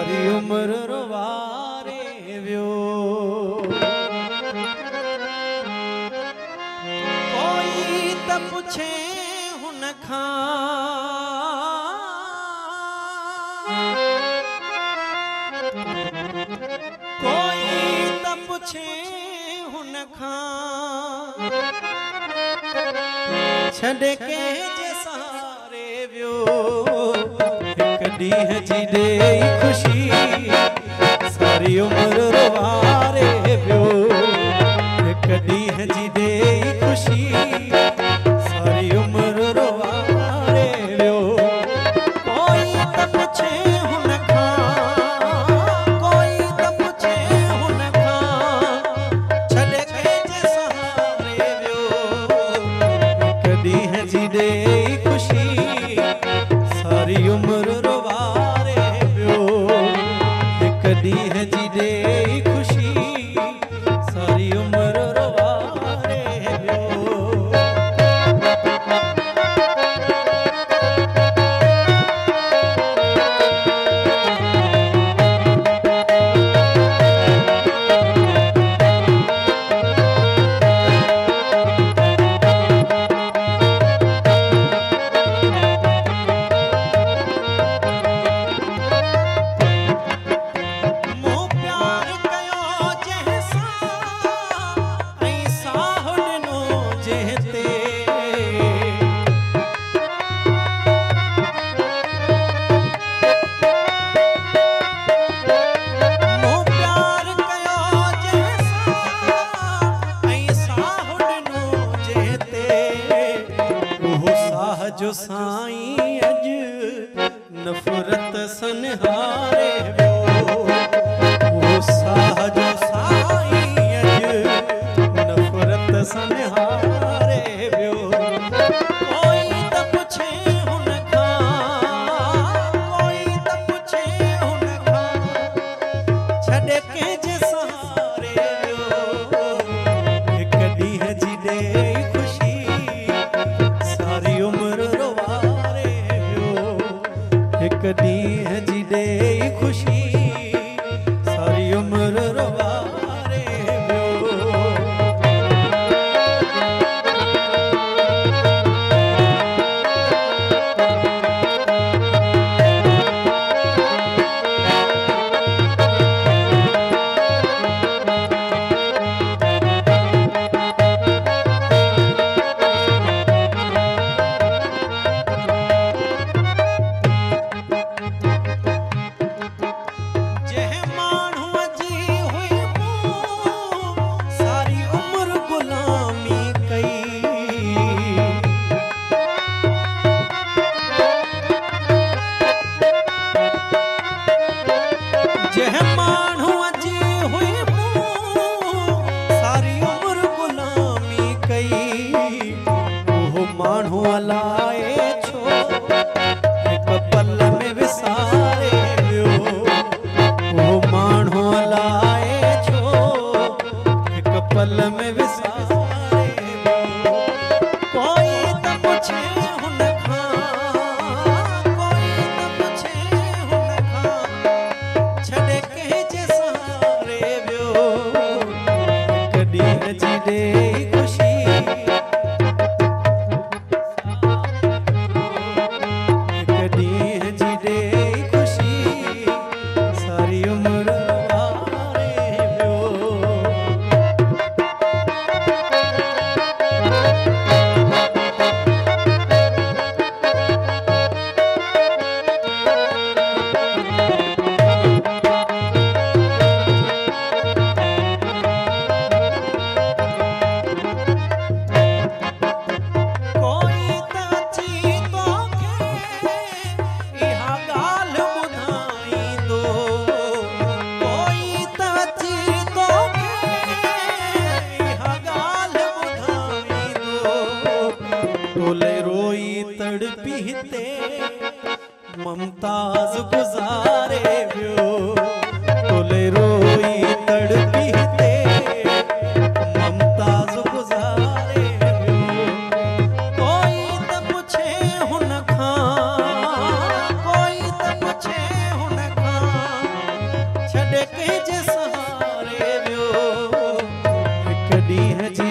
सारी उम्र रोवारे व्यो। कोई त पुछे हुन खां, कोई त पुछे हुन खां, छॾ के जे सहारे व्यो। हिक ॾींहं जी ॾेई ख़ुशी सारी उम्र रोवारे व्यो। हिक ॾींहं जी ॾेई ख़ुशी सारी उम्र रोवारे व्यो। कोई त पुछे हुन खां, कोई त पुछे हुन खां, छॾ के जे सहारे व्यो। हिक ॾींहं जी ॾेई ख़ुशी सारी उम्र रोवारे व्यो। हिक ॾींहं जी ॾेई ख़ुशी सारी उम्र रोवारे व्यो। जो साईं अज नफ़रत सनहारे व्यो। वो साह जो साईं अज नफ़रत सनहारे व्यो। कोई त पुछे हुन खां, कोई त पुछे हुन खां, छॾ के जे सहारे व्यो। हिक ॾींहं जी ॾेई ख़ुशी सारी उम्र रोवारे व्यो। हिक ॾींहं जी ॾेई ख़ुशी सारी उम्र रोवारे व्यो। मुमताज गुजारे व्यो तोले रोई तड़पी ते मुमताज गुजारे व्यो। कोई त पुछे हुन खां, कोई त पुछे हुन खां, ॾींहं जी